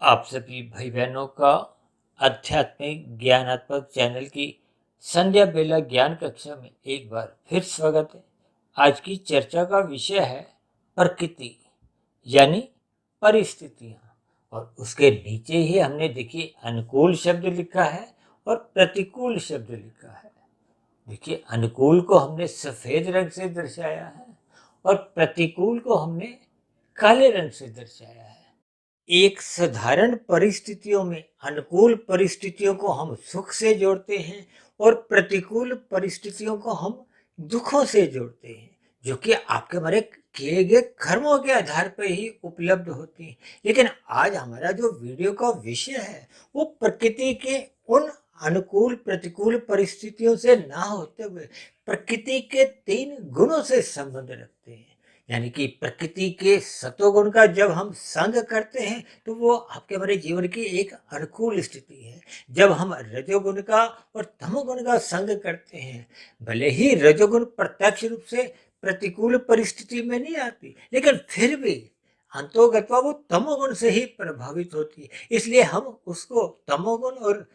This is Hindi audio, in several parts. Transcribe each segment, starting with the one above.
आप सभी भाई बहनों का आध्यात्मिक ज्ञानात्मक चैनल की संध्या बेला ज्ञान कक्षा में एक बार फिर स्वागत है। आज की चर्चा का विषय है प्रकृति यानी परिस्थितियां, और उसके नीचे ही हमने देखिए अनुकूल शब्द लिखा है और प्रतिकूल शब्द लिखा है। देखिए, अनुकूल को हमने सफेद रंग से दर्शाया है और प्रतिकूल को हमने काले रंग से दर्शाया है। एक साधारण परिस्थितियों में अनुकूल परिस्थितियों को हम सुख से जोड़ते हैं और प्रतिकूल परिस्थितियों को हम दुखों से जोड़ते हैं, जो कि आपके हमारे किए गए कर्मों के आधार पर ही उपलब्ध होती हैं। लेकिन आज हमारा जो वीडियो का विषय है वो प्रकृति के उन अनुकूल प्रतिकूल परिस्थितियों से ना होते हुए प्रकृति के 3 गुणों से संबंध रखते हैं। यानी कि प्रकृति के सतोगुण का जब हम संग करते हैं तो वो आपके हमारे जीवन की एक अनुकूल स्थिति है। जब हम रजोगुण का और तमोगुण का संग करते हैं, भले ही रजोगुण प्रत्यक्ष रूप से प्रतिकूल परिस्थिति में नहीं आती, लेकिन फिर भी अंतोगत्वा वो तमोगुण से ही प्रभावित होती है। इसलिए हम उसको तमोगुण और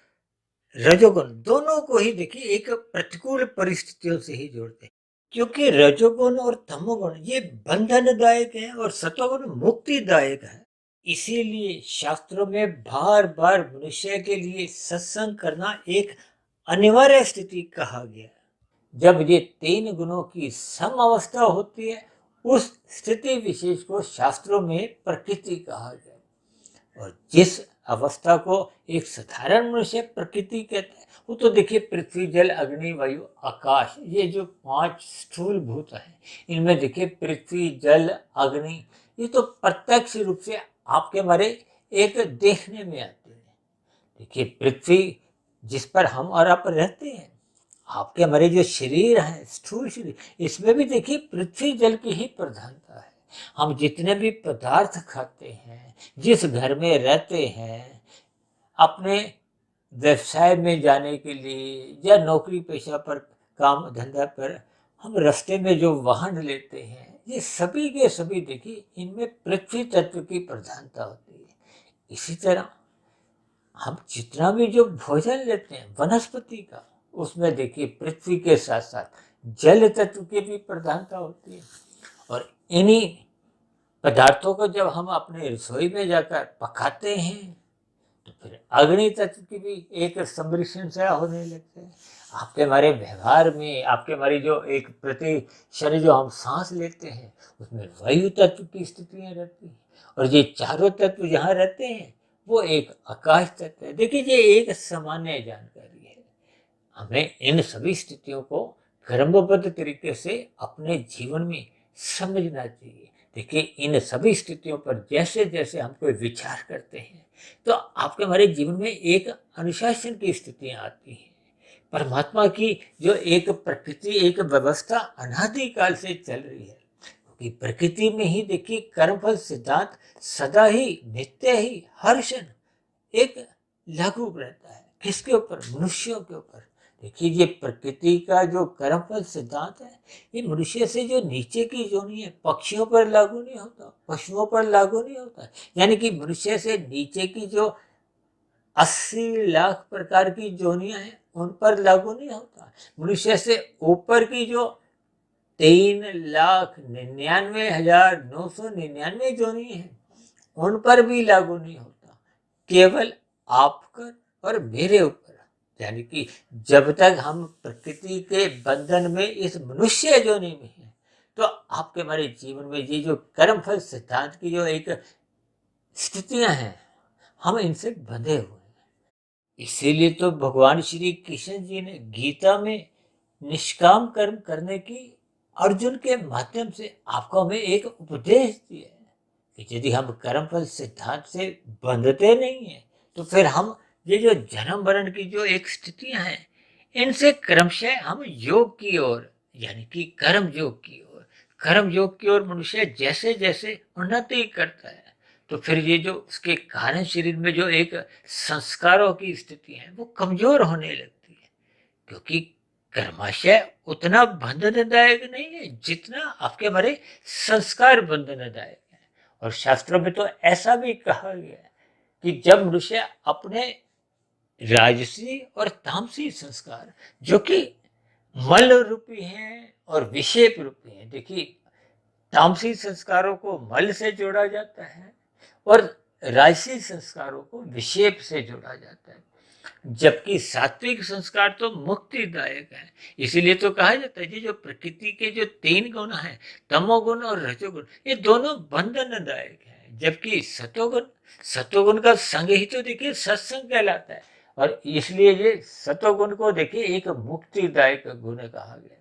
रजोगुण दोनों को ही देखिए एक प्रतिकूल परिस्थितियों से ही जोड़ते हैं, क्योंकि रजोगुण और तमोगुण ये बंधनदायक है और सतोगुण मुक्तिदायक है। इसीलिए शास्त्रों में बार बार मनुष्य के लिए सत्संग करना एक अनिवार्य स्थिति कहा गया है। जब ये 3 गुणों की सम अवस्था होती है, उस स्थिति विशेष को शास्त्रों में प्रकृति कहा गया है। और जिस अवस्था को एक साधारण मनुष्य प्रकृति कहते हैं, वो तो देखिए पृथ्वी जल अग्नि वायु आकाश, ये जो 5 स्थूल भूत हैं, इनमें देखिए पृथ्वी जल अग्नि ये तो प्रत्यक्ष रूप से आपके हमारे एक देखने में आते हैं। देखिए, पृथ्वी जिस पर हम और आप रहते हैं, आपके हमारे जो शरीर है स्थूल शरीर, इसमें भी देखिए पृथ्वी जल की ही प्रधानता है। हम जितने भी पदार्थ खाते हैं, जिस घर में रहते हैं, अपने व्यवसाय में जाने के लिए या नौकरी पेशा पर काम धंधा पर हम रास्ते में जो वाहन लेते हैं, ये सभी के सभी देखिए इनमें पृथ्वी तत्व की प्रधानता होती है। इसी तरह हम जितना भी जो भोजन लेते हैं वनस्पति का, उसमें देखिए पृथ्वी के साथ साथ जल तत्व की भी प्रधानता होती है। और इन्हीं पदार्थों को जब हम अपने रसोई में जाकर पकाते हैं तो फिर अग्नि तत्व की भी एक सम्मिश्रण से होने लगते हैं। आपके हमारे व्यवहार में, आपके हमारी जो एक प्रति क्षण जो हम सांस लेते हैं, उसमें वायु तत्व की स्थितियाँ रहती हैं। और ये चारों तत्व जहाँ रहते हैं वो एक आकाश तत्व है। देखिए, ये एक सामान्य जानकारी है। हमें इन सभी स्थितियों को क्रमबद्ध तरीके से अपने जीवन में समझना चाहिए। देखिए, इन सभी स्थितियों पर जैसे जैसे हम कोई विचार करते हैं तो आपके हमारे जीवन में एक अनुशासन की स्थितियां आती हैं। परमात्मा की जो एक प्रकृति, एक व्यवस्था अनादिकाल से चल रही है, क्योंकि प्रकृति में ही देखिए कर्मफल सिद्धांत सदा ही नित्य ही हर क्षण एक लागू रहता है। किसके ऊपर? मनुष्यों के ऊपर। देखिए, ये प्रकृति का जो कर्मफल सिद्धांत है, ये मनुष्य से जो नीचे की जोनी है, पक्षियों पर लागू नहीं होता, पशुओं पर लागू नहीं होता। यानी कि मनुष्य से नीचे की जो 80 लाख प्रकार की जोनियां हैं उन पर लागू नहीं होता। मनुष्य से ऊपर की जो 3,99,999 जोनी है उन पर भी लागू नहीं होता। केवल आप पर और मेरे ऊपर। यानी कि जब तक हम प्रकृति के बंधन में इस मनुष्य जोनि में हैं, तो आपके हमारे जीवन में ये जो कर्मफल सिद्धांत की जो एक स्थितियां हैं, हम इनसे बंधे हुए हैं। इसीलिए तो भगवान श्री कृष्ण जी ने गीता में निष्काम कर्म करने की अर्जुन के माध्यम से आपको हमें एक उपदेश दिया है कि यदि हम कर्मफल सिद्धांत से बंधते नहीं हैं तो फिर हम ये जो जन्म मरण की जो एक स्थितियां हैं, इनसे क्रमशः हम योग की ओर, यानी कि कर्म योग की ओर मनुष्य जैसे जैसे उन्नति करता है, तो फिर ये जो उसके कारण शरीर में जो एक संस्कारों की स्थिति है वो कमजोर होने लगती है। क्योंकि कर्माशय उतना बंधनदायक नहीं है जितना आपके हमारे संस्कार बंधनदायक है। और शास्त्रों में तो ऐसा भी कहा गया है कि जब मनुष्य अपने राजसी और तामसी संस्कार जो कि मल रूपी हैं और विषेप रूपी हैं, देखिए तामसी संस्कारों को मल से जोड़ा जाता है और राजसी संस्कारों को विषेप से जोड़ा जाता है, जबकि सात्विक संस्कार तो मुक्तिदायक है। इसीलिए तो कहा जाता है, ये जो प्रकृति के जो 3 गुण हैं, तमोगुण और रजोगुण, ये दोनों बंधनदायक है, जबकि सतोगुण का संग ही तो देखिए सत्संग कहलाता है, और इसलिए ये सतोगुण को देखिए एक मुक्तिदायक गुण कहा गया।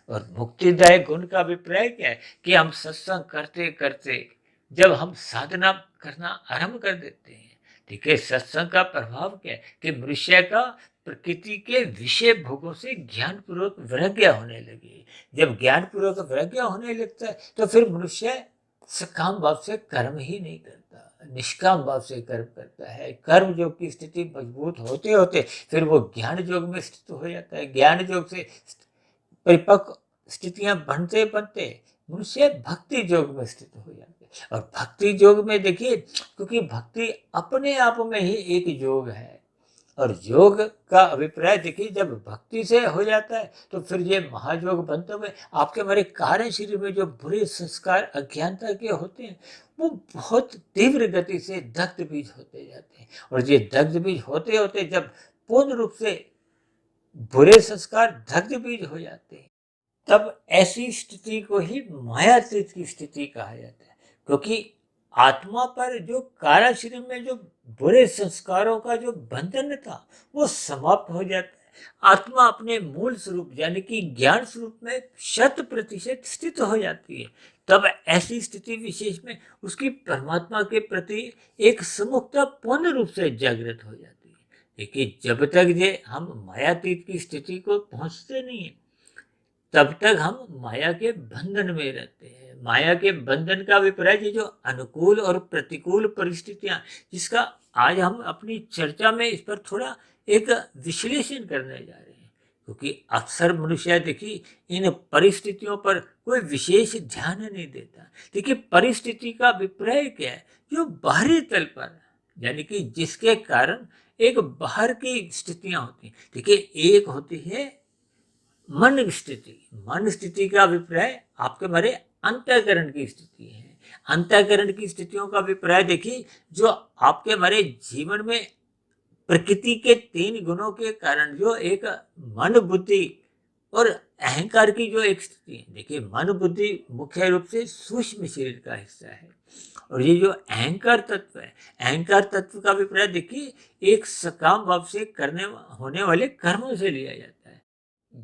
और मुक्तिदायक गुण का अभिप्राय क्या है कि हम सत्संग करते करते जब हम साधना करना आरंभ कर देते हैं, ठीक है, सत्संग का प्रभाव क्या है कि मनुष्य का प्रकृति के विषय भोगों से ज्ञान पूर्वक वैराग्य होने लगे। जब ज्ञान पूर्वक वैराग्य होने लगता है तो फिर मनुष्य सकाम भाव से कर्म ही नहीं करता, निष्काम भाव से कर्म करता है। कर्म योग की स्थिति मजबूत होते होते फिर वो ज्ञान योग में स्थित हो जाता है। ज्ञान योग से परिपक्व स्थितियां बनते बनते मनुष्य भक्ति योग में स्थित हो जाते हैं। और भक्ति योग में देखिए, क्योंकि भक्ति अपने आप में ही एक योग है, और योग का अभिप्राय देखिए जब भक्ति से हो जाता है तो फिर ये महायोग बनते हुए आपके हमारे कार्य शरीर में जो बुरे संस्कार अज्ञानता के होते हैं वो बहुत तीव्र गति से दग्ध बीज होते जाते हैं, और ये दग्ध बीज होते होते जब पूर्ण रूप से बुरे संस्कार दग्ध बीज हो जाते हैं, तब ऐसी स्थिति को ही मायातीत की स्थिति कहा जाता है। क्योंकि आत्मा पर जो कारा शरीर में जो बुरे संस्कारों का जो बंधन था वो समाप्त हो जाता है। आत्मा अपने मूल स्वरूप यानी कि ज्ञान स्वरूप में 100% स्थित हो जाती है। तब ऐसी स्थिति विशेष में उसकी परमात्मा के प्रति एक समुखता पूर्ण रूप से जागृत हो जाती है। देखिए जब तक ये हम मायातीत की स्थिति को पहुंचते नहीं है तब तक हम माया के बंधन में रहते हैं। माया के बंधन का अभिप्राय ये जो अनुकूल और प्रतिकूल परिस्थितियां, जिसका आज हम अपनी चर्चा में इस पर थोड़ा एक विश्लेषण करने जा रहे हैं, क्योंकि अक्सर मनुष्य देखिए इन परिस्थितियों पर कोई विशेष ध्यान नहीं देता। देखिए परिस्थिति का अभिप्राय क्या है, जो बाहरी तल पर यानी कि जिसके कारण एक बाहर की स्थितियां होती हैं। देखिए एक होती है मन स्थिति। मन स्थिति का अभिप्राय आपके हमारे अंतःकरण की स्थिति है। अंतःकरण की स्थितियों का अभिप्राय देखिए जो आपके हमारे जीवन में प्रकृति के 3 गुणों के कारण जो एक मन बुद्धि और अहंकार की जो एक स्थिति है। देखिए मन बुद्धि मुख्य रूप से सूक्ष्म शरीर का हिस्सा है, और ये जो अहंकार तत्व है, अहंकार तत्व का अभिप्राय देखिए एक सकाम भाव से करने होने वाले कर्मों से लिया जाता है।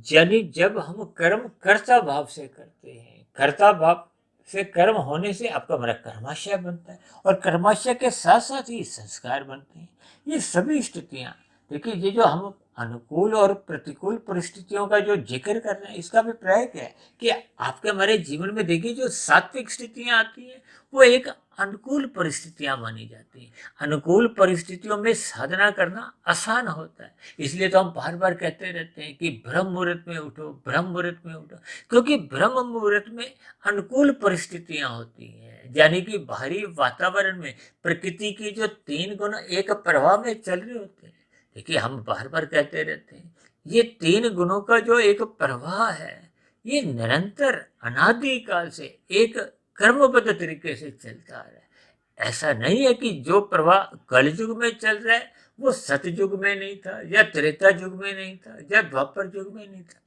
यानी जब हम कर्म कर्ता भाव से करते हैं, कर्ता भाव से कर्म होने से आपका हमारा कर्माशय बनता है, और कर्माशय के साथ साथ ही संस्कार बनते हैं। ये सभी स्थितियां देखिए, ये जो हम अनुकूल और प्रतिकूल परिस्थितियों का जो जिक्र कर रहे हैं, इसका अभिप्राय क्या है कि आपके हमारे जीवन में देखिए जो सात्विक स्थितियां आती हैं वो एक अनुकूल परिस्थितियां मानी जाती हैं। अनुकूल परिस्थितियों में साधना करना आसान होता है, इसलिए तो हम बार बार कहते रहते हैं कि ब्रह्म मुहूर्त में उठो, ब्रह्म मुहूर्त में उठो, क्योंकि ब्रह्म मुहूर्त में अनुकूल परिस्थितियां होती हैं। यानी कि बाहरी वातावरण में प्रकृति की जो 3 गुण एक प्रवाह में चल रहे होते हैं। देखिए हम बार बार कहते रहते हैं ये 3 गुणों का जो एक प्रवाह है ये निरंतर अनादिकाल से एक कर्मबद्ध तरीके से चलता आ रहा है। ऐसा नहीं है कि जो प्रवाह कलयुग में चल रहा है वो सतयुग में नहीं था, या त्रेता युग में नहीं था, या द्वापर युग में नहीं था।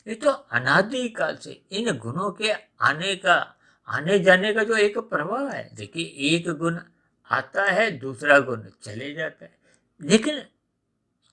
ये तो अनादिकाल से इन गुणों के आने जाने का जो एक प्रवाह है। देखिए एक गुण आता है, दूसरा गुण चले जाता है, लेकिन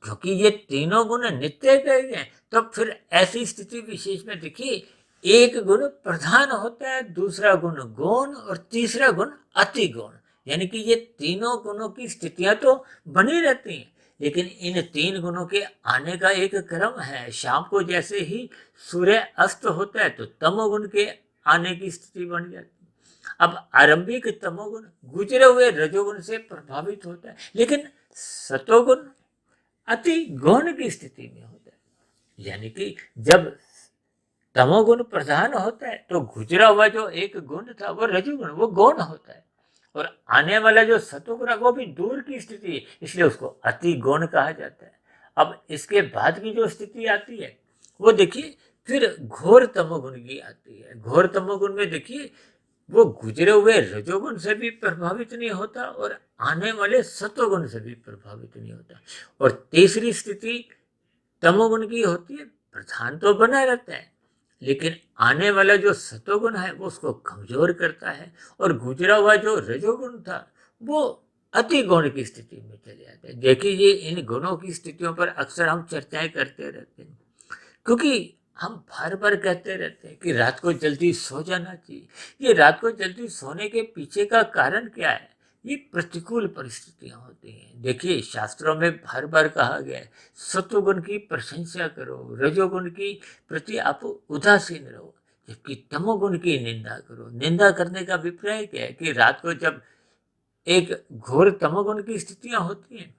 क्योंकि ये तीनों गुण नित्य कहे गए तो फिर ऐसी स्थिति विशेष में देखिए एक गुण प्रधान होता है, दूसरा गुण गौण, और तीसरा गुण अति गौण। यानी कि ये तीनों गुणों की स्थितियां तो बनी रहती हैं, लेकिन इन 3 गुणों के आने का एक क्रम है। शाम को जैसे ही सूर्य अस्त होता है तो तमोगुण के आने की स्थिति बन जाती है। अब आरंभिक तमोगुण गुजरे हुए रजोगुण से प्रभावित होता है, लेकिन सतोगुण अति गौण की स्थिति में होता है। यानी कि जब तमोगुण प्रधान होता है तो गुजरा हुआ जो एक गुण था वो रजोगुण, वो गौण होता है, और आने वाला जो सतोगुण है वो भी दूर की स्थिति है, इसलिए उसको अति गुण कहा जाता है। अब इसके बाद की जो स्थिति आती है वो देखिए फिर घोर तमोगुण की आती है। घोर तमोगुण में देखिए वो गुजरे हुए रजोगुण से भी प्रभावित नहीं होता और आने वाले सतोगुण से भी प्रभावित नहीं होता। और तीसरी स्थिति तमोगुण की होती है, प्रधान तो बना रहता है लेकिन आने वाला जो सतोगुण है वो उसको कमजोर करता है और गुजरा हुआ जो रजोगुण था वो अति गुण की स्थिति में चले जाते हैं। देखिए इन गुणों की स्थितियों पर अक्सर हम चर्चाएं करते रहते हैं, क्योंकि हम बार बार कहते रहते हैं कि रात को जल्दी सो जाना चाहिए। ये रात को जल्दी सोने के पीछे का कारण क्या है? ये प्रतिकूल परिस्थितियां होती हैं। देखिए शास्त्रों में बार बार कहा गया है सत्वगुण की प्रशंसा करो, रजोगुण की प्रति आप उदासीन रहो, जबकि तमोगुण की निंदा करो। निंदा करने का अभिप्राय क्या है कि रात को जब एक घोर तमोगुण की स्थितियां होती हैं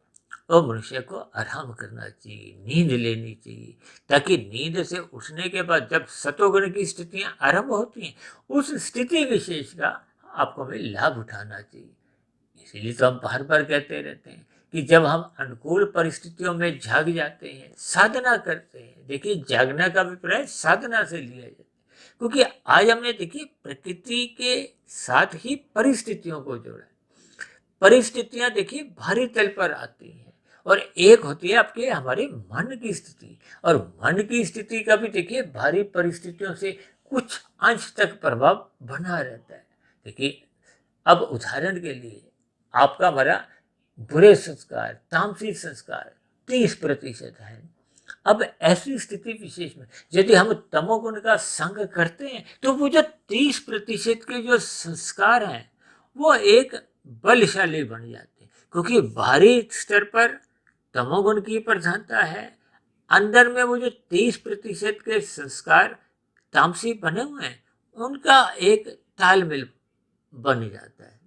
तो मनुष्य को आराम करना चाहिए, नींद लेनी चाहिए, ताकि नींद से उठने के बाद जब सतोगुण की स्थितियां आरंभ होती हैं उस स्थिति विशेष का आपको हमें लाभ उठाना चाहिए। इसीलिए तो हम बार बार कहते रहते हैं कि जब हम अनुकूल परिस्थितियों में जाग जाते हैं, साधना करते हैं, देखिए जागना का अभिप्राय साधना से लिया जाता है, क्योंकि आज हमने देखिए प्रकृति के साथ ही परिस्थितियों को जोड़ा है। परिस्थितियां देखिए भारी तल पर आती हैं और एक होती है आपके हमारे मन की स्थिति, और मन की स्थिति का भी देखिए भारी परिस्थितियों से कुछ अंश तक प्रभाव बना रहता है। देखिए अब उदाहरण के लिए आपका हमारा बुरे संस्कार, तामसिक संस्कार 30% है। अब ऐसी स्थिति विशेष में यदि हम तमोगुण का संग करते हैं तो वो जो 30% के जो संस्कार हैं वो एक बलशाली बन जाते हैं, क्योंकि बाहरी स्तर पर तमोगुण की प्रधानता है, अंदर में वो जो 30% के संस्कार तामसी बने हुए हैं उनका एक तालमेल बन जाता है।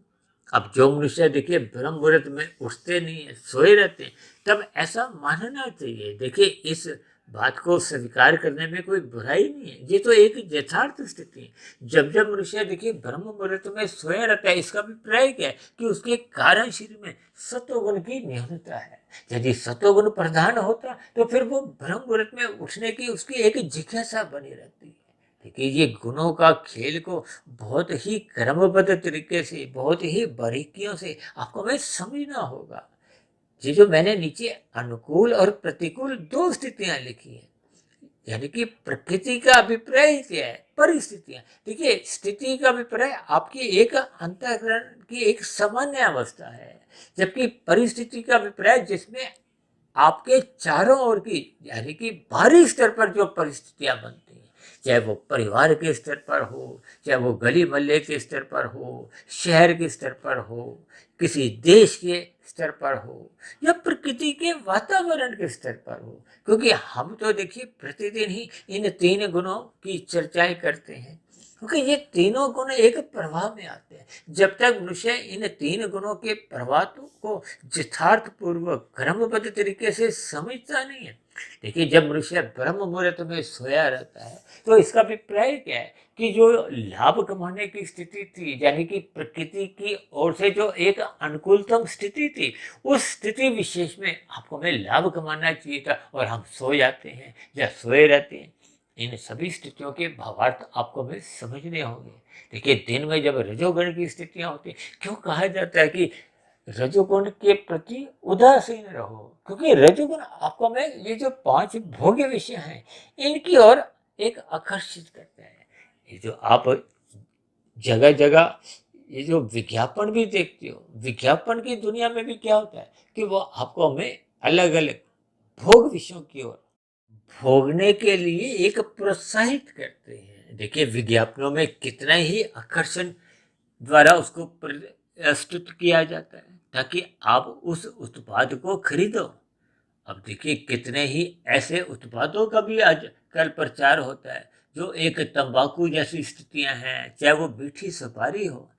अब जो मनुष्य देखिए ब्रह्म मुहूर्त में उठते नहीं है, सोए रहते हैं, तब ऐसा मानना चाहिए। देखिए इस बात को स्वीकार करने में कोई बुराई नहीं है, ये तो एक यथार्थ स्थिति है। जब जब मनुष्य देखिए ब्रह्म मुहूर्त में सोया रहता है, इसका अभिप्राय क्या है कि उसके कारण शरीर में सतोगुण की न्यूनता है। यदि सतोगुण प्रधान होता तो फिर वो ब्रह्म मुहूर्त में उठने की उसकी एक जिज्ञासा बनी रहती है। देखिए ये गुणों का खेल को बहुत ही क्रमबद्ध तरीके से, बहुत ही बारीकियों से आपको हमें समझना होगा। ये जो मैंने नीचे अनुकूल और प्रतिकूल दो स्थितियां लिखी हैं, यानी कि प्रकृति का अभिप्राय क्या है, परिस्थितियां। देखिए स्थिति का अभिप्राय आपकी एक अंतःकरण की एक सामान्य अवस्था है, जबकि परिस्थिति का अभिप्राय जिसमें आपके चारों ओर की यानी कि बाहरी स्तर पर जो परिस्थितियां बनती हैं, चाहे वो परिवार के स्तर पर हो, चाहे वो गली मोहल्ले के स्तर पर हो, शहर के स्तर पर हो, किसी देश के स्तर पर हो या प्रकृति के वातावरण के स्तर पर हो, क्योंकि हम तो देखिए प्रतिदिन ही इन 3 गुणों की चर्चाएं करते हैं, क्योंकि ये तीनों गुण एक प्रभाव में आते हैं। जब तक मनुष्य इन 3 गुणों के प्रभाव को यथार्थ पूर्वक क्रमबद्ध तरीके से समझता नहीं है, देखिए जब मनुष्य ब्रह्म मुहूर्त में सोया रहता है तो इसका अभिप्राय क्या है कि जो लाभ कमाने की स्थिति थी, यानी कि प्रकृति की ओर से जो एक अनुकूलतम स्थिति थी, उस स्थिति विशेष में आपको हमें लाभ कमाना चाहिए था और हम सो जाते हैं या सोए रहते हैं। इन सभी स्थितियों के भावार्थ आपको हमें समझने होंगे। देखिए दिन में जब रजोगुण की स्थितियां होती हैं, क्यों कहा जाता है कि रजोगुण के प्रति उदासीन रहो, क्योंकि रजोगुण आपको में ये जो 5 भोग्य विषय हैं इनकी ओर एक आकर्षित करता है। ये जो आप जगह जगह ये जो विज्ञापन भी देखते हो, विज्ञापन की दुनिया में भी क्या होता है कि वो आपको हमें अलग अलग भोग विषयों की ओर भोगने के लिए एक प्रोत्साहित करते हैं। देखिए विज्ञापनों में कितना ही आकर्षण द्वारा उसको प्रस्तुत किया जाता है ताकि आप उस उत्पाद को खरीदो। अब देखिए कितने ही ऐसे उत्पादों का भी आजकल प्रचार होता है जो एक तंबाकू जैसी स्थितियां हैं, चाहे वो मीठी सुपारी हो।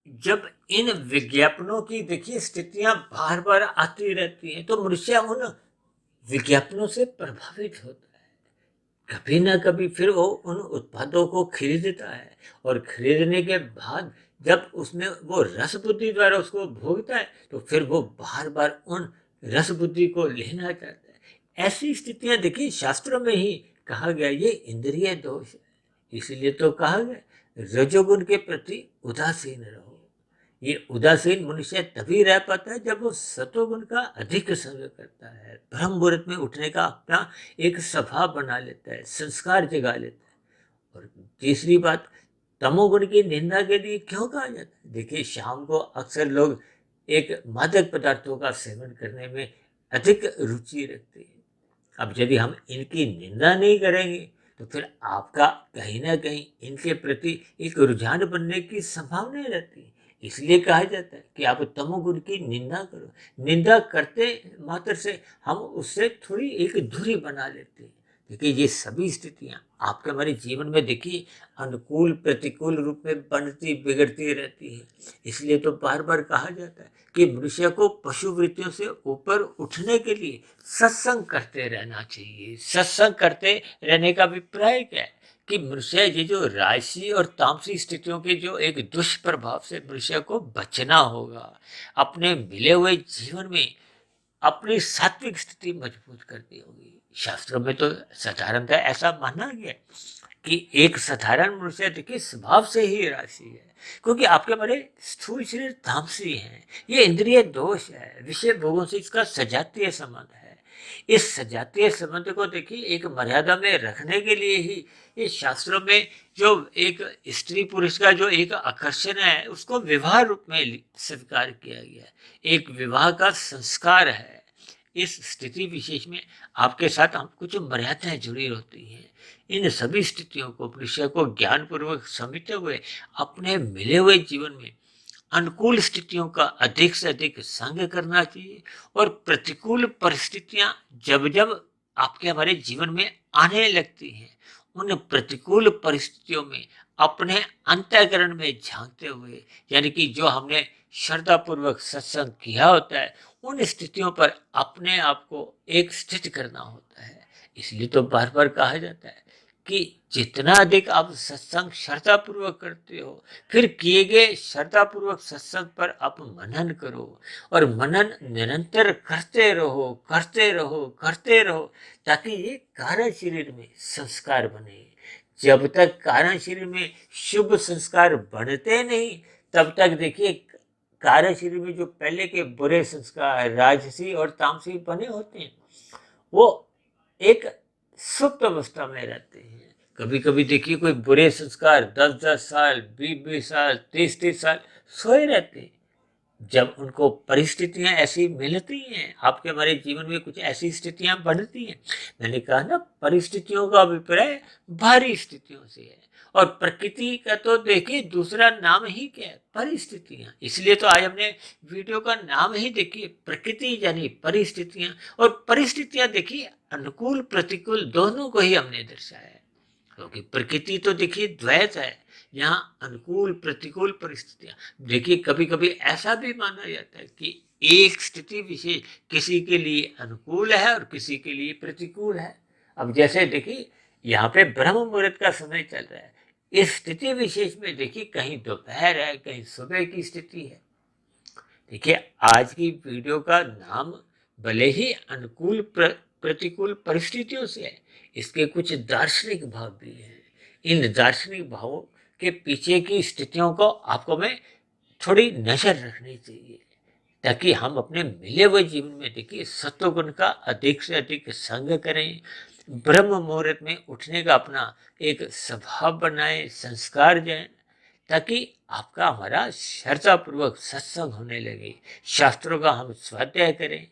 जब इन विज्ञापनों की देखिए स्थितियां बार बार आती रहती हैं तो मनुष्य उन विज्ञापनों से प्रभावित होता है, कभी ना कभी फिर वो उन उत्पादों को खरीदता है और खरीदने के बाद जब उसमें वो रस बुद्धि द्वारा उसको भोगता है तो फिर वो बार बार उन रस बुद्धि को लेना चाहता है। ऐसी स्थितियां देखिए शास्त्रों में ही कहा गया ये इंद्रिय दोष है। इसीलिए तो कहा गया रजोगुण के प्रति उदासीन रहो। ये उदासीन मनुष्य तभी रह पाता है जब वो सतोगुण का अधिक संग करता है, ब्रह्म मुहूर्त में उठने का अपना एक स्वभाव बना लेता है, संस्कार जगा लेता है। और तीसरी बात, तमोगुण की निंदा के लिए क्यों कहा जाता है? देखिए शाम को अक्सर लोग एक मादक पदार्थों का सेवन करने में अधिक रुचि रखते हैं। अब यदि हम इनकी निंदा नहीं करेंगे तो फिर आपका कहीं ना कहीं इनके प्रति एक रुझान बनने की संभावना रहती है। इसलिए कहा जाता है कि आप तमोगुण की निंदा करो। निंदा करते मात्र से हम उससे थोड़ी एक दूरी बना लेते हैं। देखिए ये सभी स्थितियां आपके हमारे जीवन में देखिए अनुकूल प्रतिकूल रूप में बनती बिगड़ती रहती है। इसलिए तो बार बार कहा जाता है कि मनुष्य को पशु वृत्तियों से ऊपर उठने के लिए सत्संग करते रहना चाहिए। सत्संग करते रहने का अभिप्राय क्या है कि मनुष्य ये जो राजसी और तामसी स्थितियों के जो एक दुष्प्रभाव से मनुष्य को बचना होगा। अपने मिले हुए जीवन में अपनी सात्विक स्थिति मजबूत करनी होगी। शास्त्रों में तो साधारणतः ऐसा माना गया कि एक साधारण मनुष्य देखिए स्वभाव से ही राशि है, क्योंकि आपके हमारे स्थूल शरीर तामसी है। ये इंद्रिय दोष है, विषय भोगों से इसका सजातीय संबंध है। इस सजातीय संबंध को देखिए एक मर्यादा में रखने के लिए ही ये शास्त्रों में जो एक स्त्री पुरुष का जो एक आकर्षण है उसको विवाह रूप में स्वीकार किया गया है। एक विवाह का संस्कार है। इस स्थिति विशेष में आपके साथ हम कुछ मर्यादाएं जुड़ी होती हैं। इन सभी स्थितियों को मनुष्य को ज्ञान पूर्वक समझते हुए अपने मिले हुए जीवन में अनुकूल स्थितियों का अधिक से अधिक संग करना चाहिए। और प्रतिकूल परिस्थितियां जब जब आपके हमारे जीवन में आने लगती हैं उन प्रतिकूल परिस्थितियों में अपने अंतःकरण में झांकते हुए, यानी कि जो हमने श्रद्धा पूर्वक सत्संग किया होता है उन स्थितियों पर अपने आप को एक स्थित करना होता है। इसलिए तो बार बार कहा जाता है कि जितना अधिक आप सत्संग श्रद्धा पूर्वक करते हो फिर किए गए श्रद्धा पूर्वक सत्संग पर आप मनन करो। और मनन निरंतर करते रहो करते रहो करते रहो ताकि ये कारण शरीर में संस्कार बने। जब तक कारण शरीर में शुभ संस्कार बनते नहीं तब तक देखिए कार्य शरीर में जो पहले के बुरे संस्कार राजसी और तामसी बने होते हैं वो एक सुप्त अवस्था में रहते हैं। कभी कभी देखिए कोई बुरे संस्कार 10-10 साल 20-20 साल 30-30 साल सोए रहते हैं। जब उनको परिस्थितियां ऐसी मिलती हैं आपके हमारे जीवन में कुछ ऐसी स्थितियां बनती हैं, मैंने कहा ना परिस्थितियों का अभिप्राय भारी स्थितियों से है। और प्रकृति का तो देखिए दूसरा नाम ही क्या है, परिस्थितियां। इसलिए तो आज हमने वीडियो का नाम ही देखिए प्रकृति यानी परिस्थितियां। और परिस्थितियां देखिए अनुकूल प्रतिकूल दोनों को ही हमने दर्शाया है, क्योंकि प्रकृति तो देखिए द्वैत है। यहाँ अनुकूल प्रतिकूल परिस्थितियां देखिए कभी कभी ऐसा भी माना जाता है कि एक स्थिति विशेष किसी के लिए अनुकूल है और किसी के लिए प्रतिकूल है। अब जैसे देखिए यहाँ पे ब्रह्म मुहूर्त का समय चल रहा है। इस स्थिति विशेष में देखिए कहीं दोपहर है कहीं सुबह की स्थिति है। देखिए आज की वीडियो का नाम भले ही अनुकूल प्रतिकूल परिस्थितियों से है, इसके कुछ दार्शनिक भाव भी हैं। इन दार्शनिक भावों के पीछे की स्थितियों को आपको में थोड़ी नजर रखनी चाहिए ताकि हम अपने मिले हुए जीवन में देखिए सत्वगुण का अधिक से अधिक संग करें। ब्रह्म मुहूर्त में उठने का अपना एक स्वभाव बनाएं, संस्कार जाए, ताकि आपका हमारा श्रद्धापूर्वक सत्संग होने लगे, शास्त्रों का हम स्वाध्याय करें।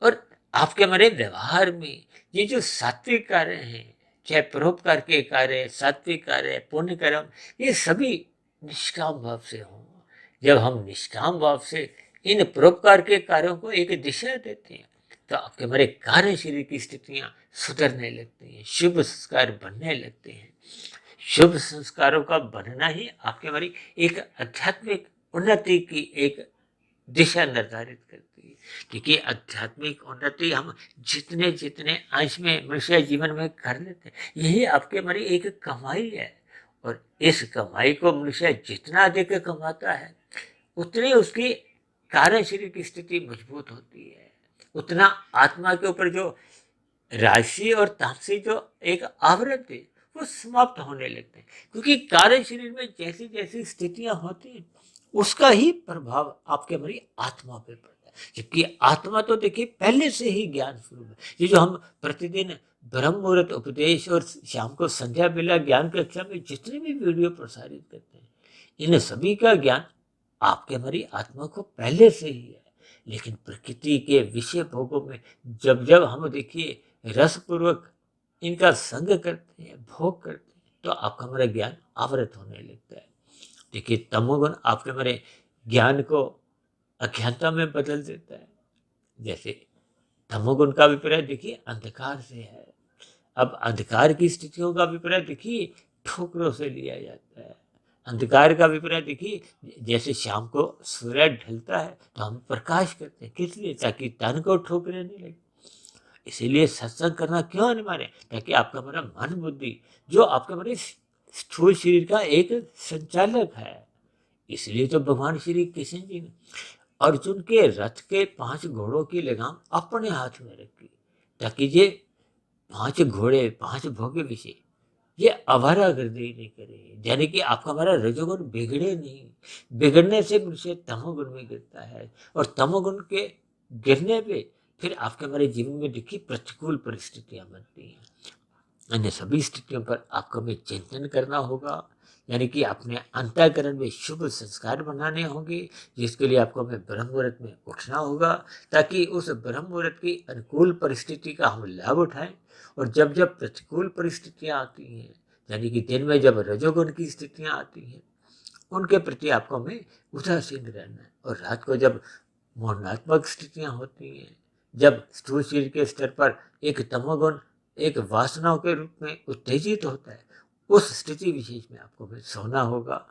और आपके हमारे व्यवहार में ये जो सात्विक कार्य हैं, चाहे परोपकार के कार्य सात्विक कार्य पुण्य कर्म, ये सभी निष्काम भाव से हों। जब हम निष्काम भाव से इन परोपकार के कार्यों को एक दिशा देते हैं तो आपके हमारे कार्य शरीर की स्थितियां सुधरने लगती हैं, शुभ संस्कार बनने लगते हैं। शुभ संस्कारों का बनना ही आपके हमारी एक आध्यात्मिक उन्नति की एक दिशा निर्धारित करती है। क्योंकि आध्यात्मिक उन्नति हम जितने जितने अंश में मनुष्य जीवन में कर लेते हैं यही आपके हमारी एक कमाई है। और इस कमाई को मनुष्य जितना अधिक कमाता है उतनी उसकी कार्य शरीर की स्थिति मजबूत होती है, उतना आत्मा के ऊपर जो राशि और तामसी जो एक आवरण थे वो समाप्त होने लगते हैं, क्योंकि कार्य शरीर में जैसी जैसी स्थितियां होती हैं उसका ही प्रभाव आपके हमारी आत्मा पे पड़ता है। जबकि आत्मा तो देखिए पहले से ही ज्ञान स्वरूप है। ये जो हम प्रतिदिन ब्रह्म मुहूर्त उपदेश और शाम को संध्या बेला ज्ञान कक्षा में जितने भी वीडियो प्रसारित करते हैं, इन सभी का ज्ञान आपके हमारी आत्मा को पहले से ही है। लेकिन प्रकृति के विषय भोगों में जब जब हम देखिए रसपूर्वक इनका संग करते हैं, भोग करते हैं, तो आपका हमारा ज्ञान आवृत होने लगता है। देखिए तमोगुण आपके हमारे ज्ञान को अज्ञानता में बदल देता है। जैसे तमोगुण का अभिप्राय देखिए अंधकार से है। अब अंधकार की स्थितियों का अभिप्राय देखिए ठोकरों से लिया जाता है। अंधकार का अभिप्राय देखिए जैसे शाम को सूर्य ढलता है तो हम प्रकाश करते हैं, किस लिए? ताकि तन को ठोकरें नहीं लगे। इसीलिए सत्संग करना क्यों अनिवार्य है? ताकि आपका हमारा मन बुद्धि जो आपके हमारे स्थूल शरीर का एक संचालक है। इसलिए तो भगवान श्री कृष्ण जी ने अर्जुन के रथ के 5 घोड़ों की लगाम अपने हाथ में रखी, ताकि ये 5 घोड़े 5 भोग्य विषय ये आवारागर्दी नहीं करे, यानी कि आपका हमारा रजोगुण बिगड़े नहीं। बिगड़ने से मनुष्य तमोगुण में गिरता है, और तमोगुण के गिरने पे फिर आपके हमारे जीवन में देखिए प्रतिकूल परिस्थितियां बनती हैं। अन्य सभी स्थितियों पर आपको हमें चिंतन करना होगा, यानी कि अपने अंतःकरण में शुभ संस्कार बनाने होंगे, जिसके लिए आपको हमें ब्रह्म मुहूर्त में उठना होगा, ताकि उस ब्रह्म मुहूर्त की अनुकूल परिस्थिति का हम लाभ उठाएं। और जब जब प्रतिकूल परिस्थितियां आती हैं, यानी कि दिन में जब रजोगुण की स्थितियां आती हैं, उनके प्रति आपको हमें उदासीन रहना है। और रात को जब मौनात्मक स्थितियां होती हैं, जब स्थूल शरीर के स्तर पर एक तमोगुण एक वासनाओं के रूप में उत्तेजित होता है, उस स्थिति विशेष में आपको हमें सोना होगा।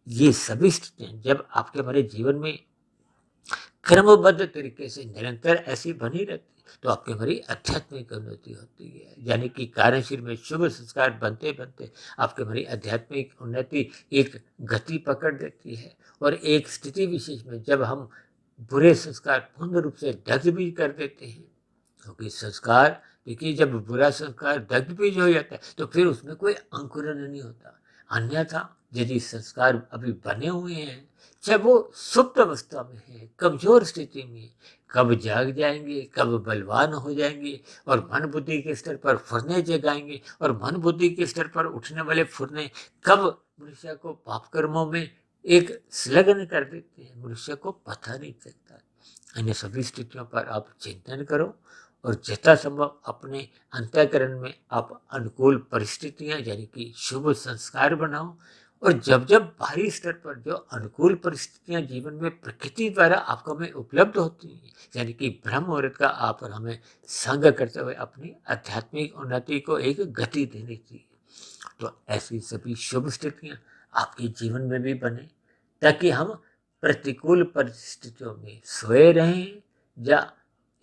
ये सभी स्थितियां जब आपके हमारे जीवन में क्रमबद्ध तरीके से निरंतर ऐसी बनी रहती तो आपकी हमारी आध्यात्मिक उन्नति होती है, यानी कि कार्यशील में शुभ संस्कार बनते बनते आपके हमारी आध्यात्मिक उन्नति एक गति पकड़ देती है। और एक स्थिति विशेष में जब हम बुरे संस्कार पूर्ण रूप से दग्ध भी कर देते हैं, क्योंकि संस्कार देखिए जब बुरा संस्कार दग्ध बीज हो जाता है तो फिर उसमें कोई अंकुरण नहीं होता। अन्यथा यदि संस्कार अभी बने हुए हैं, चाहे वो सुप्त अवस्था में है, कमजोर स्थिति में है, कब जाग जाएंगे, कब बलवान हो जाएंगे और मन बुद्धि के स्तर पर फुरने जगाएंगे, और मन बुद्धि के स्तर पर उठने वाले फुरने कब मनुष्य को पाप कर्मों में एक संलग्न कर देते हैं, मनुष्य को पता नहीं चलता। अन्य सभी स्थितियों पर आप चिंतन करो और जथा संभव अपने अंतःकरण में आप अनुकूल परिस्थितियां यानी कि शुभ संस्कार बनाओ। और जब जब बाहरी स्तर पर जो अनुकूल परिस्थितियां जीवन में प्रकृति द्वारा आपको हमें उपलब्ध होती हैं, यानी कि ब्रह्म मुहूर्त का आप और हमें संग करते हुए अपनी आध्यात्मिक उन्नति को एक गति देनी चाहिए। तो ऐसी सभी शुभ स्थितियां आपके जीवन में भी बने, ताकि हम प्रतिकूल परिस्थितियों में सोए रहें या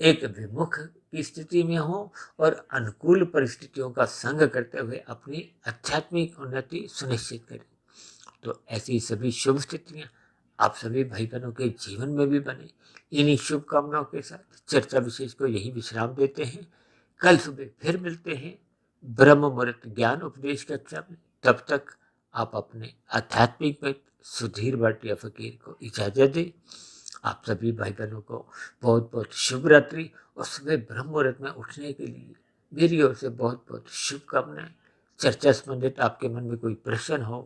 एक विमुख की स्थिति में हो, और अनुकूल परिस्थितियों का संग करते हुए अपनी आध्यात्मिक उन्नति सुनिश्चित करें। तो ऐसी सभी शुभ स्थितियां आप सभी भाई बहनों के जीवन में भी बने। इन्हीं शुभकामनाओं के साथ चर्चा विशेष को यही विश्राम देते हैं। कल सुबह फिर मिलते हैं ब्रह्म मुहूर्त ज्ञान उपदेश कक्षा में। तब तक आप अपने आध्यात्मिक मित्र सुधीर भाटिया फकीर को इजाजत दें। आप सभी भाई बहनों को बहुत बहुत शुभ रात्रि, और सुबह ब्रह्म मुहूर्त में उठने के लिए मेरी ओर से बहुत बहुत शुभकामनाएं। चर्चा संबंधित आपके मन में कोई प्रश्न हो,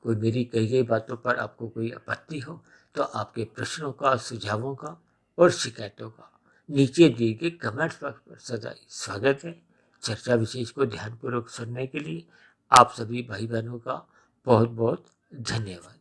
कोई मेरी कही गई बातों पर आपको कोई आपत्ति हो, तो आपके प्रश्नों का, सुझावों का और शिकायतों का नीचे दिए गए कमेंट्स बॉक्स पर सदा स्वागत है। चर्चा विशेष को ध्यानपूर्वक सुनने के लिए आप सभी भाई बहनों का बहुत बहुत धन्यवाद।